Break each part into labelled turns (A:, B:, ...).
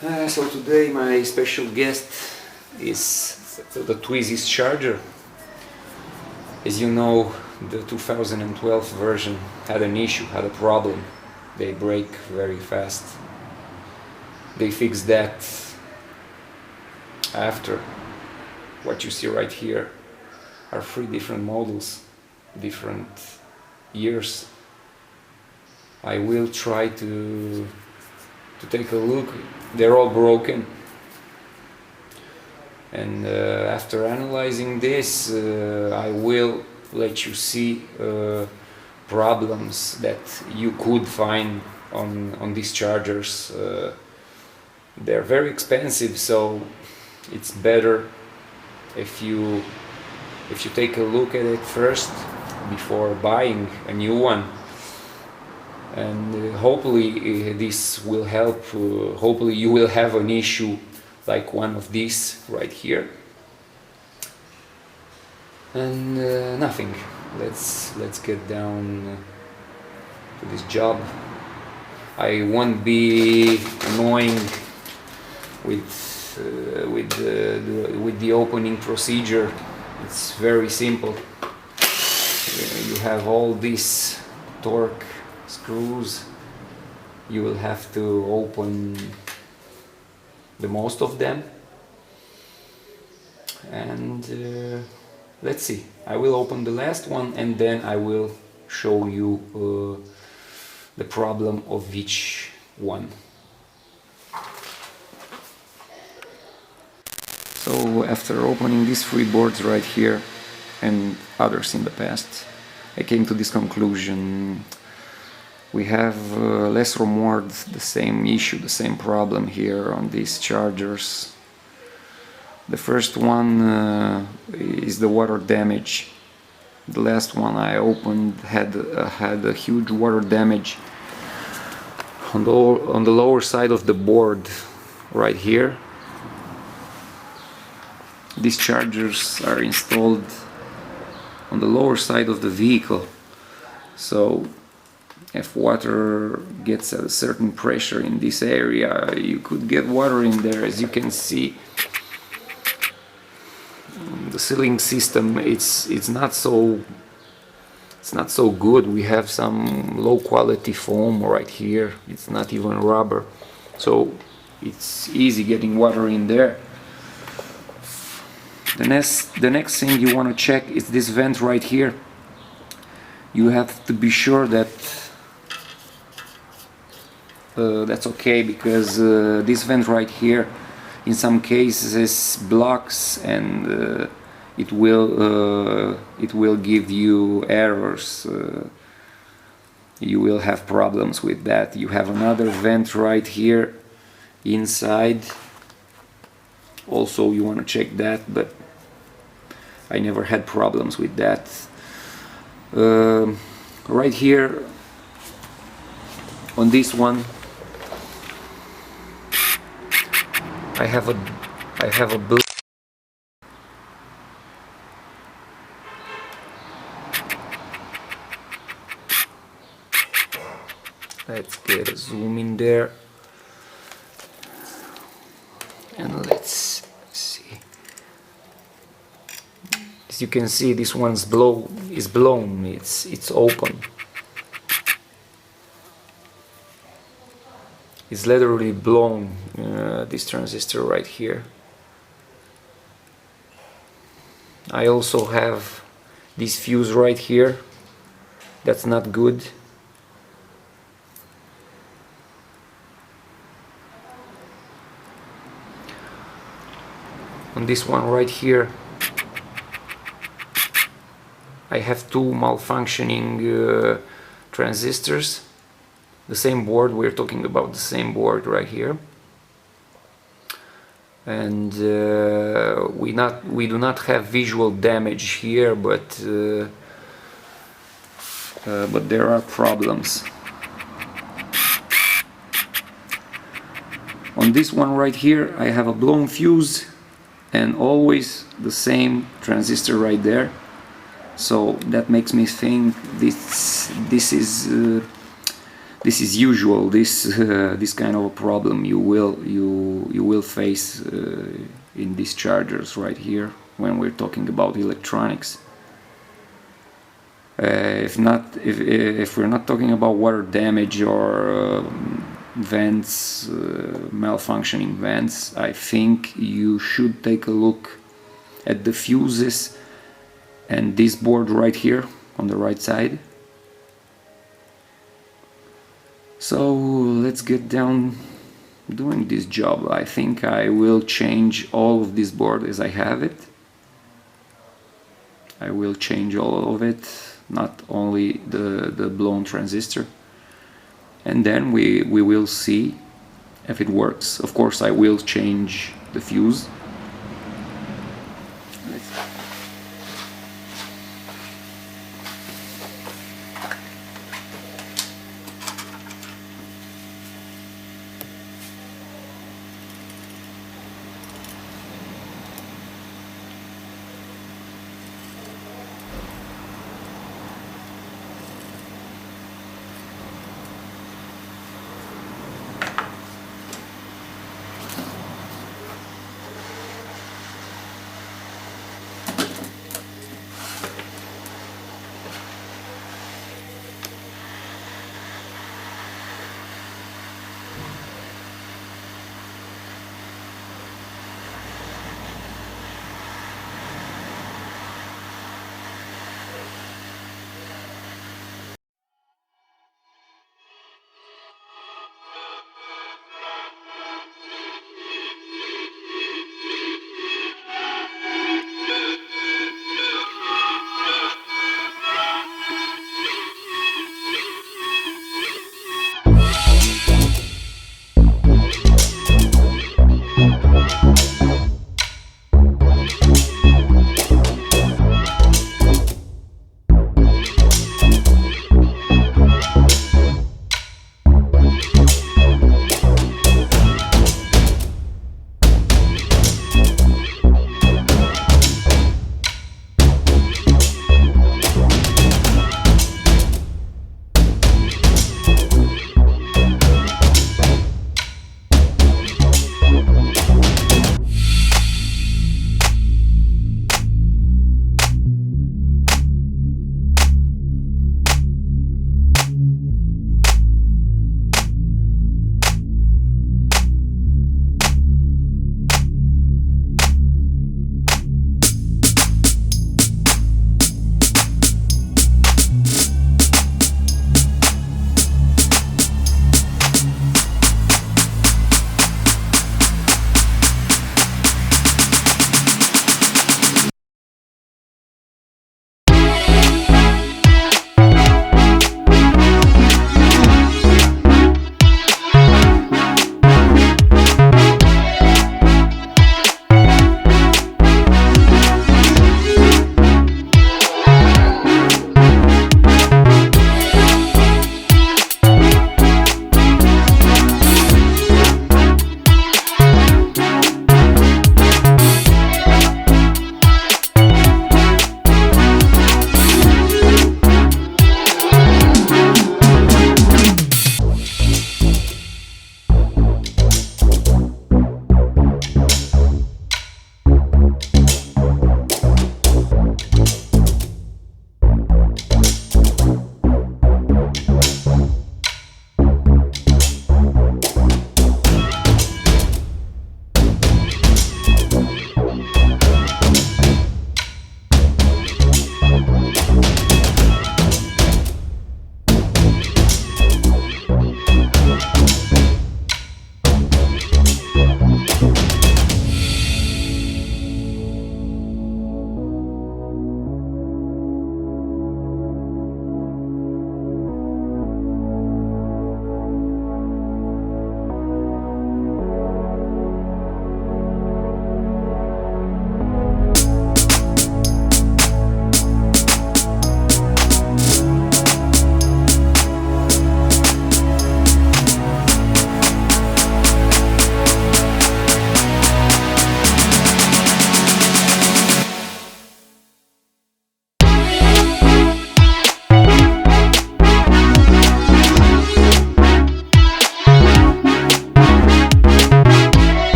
A: So today my special guest is the twizy charger. As you know, the 2012 version had an issue, had a problem. They break very fast. They fixed that after. What you see right here are 3 different models, different years. I will try to take a look. They're all broken, and after analyzing this I will let you see problems that you could find on these chargers. They're very expensive, so it's better if you take a look at it first before buying a new one. And hopefully this will help. Hopefully you will have an issue like one of these right here. And nothing. Let's get down to this job. I won't be annoying with the opening procedure. It's very simple. You have all these torque screws. You will have to open the most of them, and let's see. I will open the last one and then I will show you the problem of each one. So after opening these 3 boards right here and others in the past, I came to this conclusion. We have less or more the same issue, the same problem here on these chargers. The first one is the water damage. The last one I opened had a huge water damage on the lower side of the board right here. These chargers are installed on the lower side of the vehicle, so if water gets a certain pressure in this area, you could get water in there. As you can see, the sealing system it's not so good. We have some low quality foam right here. It's not even rubber, so it's easy getting water in there. The next thing you want to check is this vent right here. You have to be sure that that's okay, because this vent right here in some cases blocks, and it will give you errors. You will have problems with that. You have another vent right here inside. Also you want to check that, but I never had problems with that. Right here on this one I have a blue. Let's get a zoom in there and let's see. As you can see, this one's blown. It's open. It's literally blown, this transistor right here. I also have this fuse right here. That's not good. On this one right here, I have 2 malfunctioning transistors. The same board, we're talking about the same board right here, and we do not have visual damage here, but there are problems. On this one right here, I have a blown fuse and always the same transistor right there. So that makes me think this this is usual. This kind of a problem you will face in these chargers right here when we're talking about electronics. If we're not talking about water damage or vents, malfunctioning vents, I think you should take a look at the fuses and this board right here on the right side. So let's get down doing this job. I think I will change all of this board as I have it. I will change all of it, not only the blown transistor, and then we will see if it works. Of course I will change the fuse.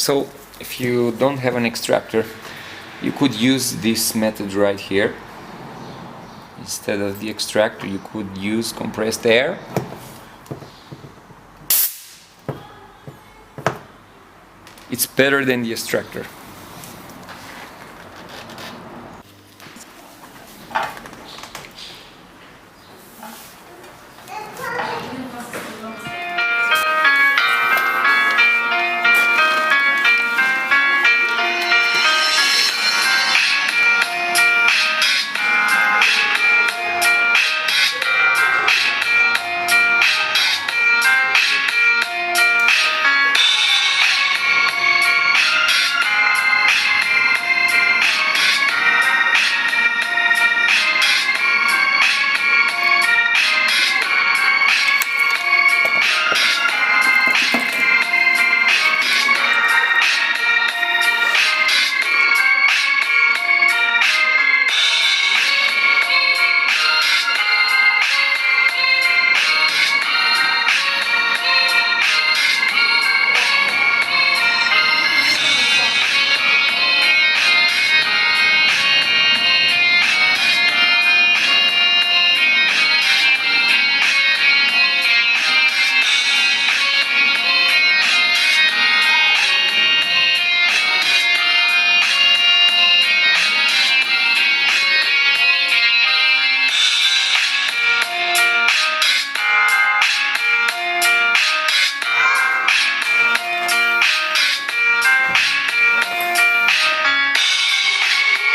A: So if you don't have an extractor, you could use this method right here. Instead of the extractor, you could use compressed air. It's better than the extractor.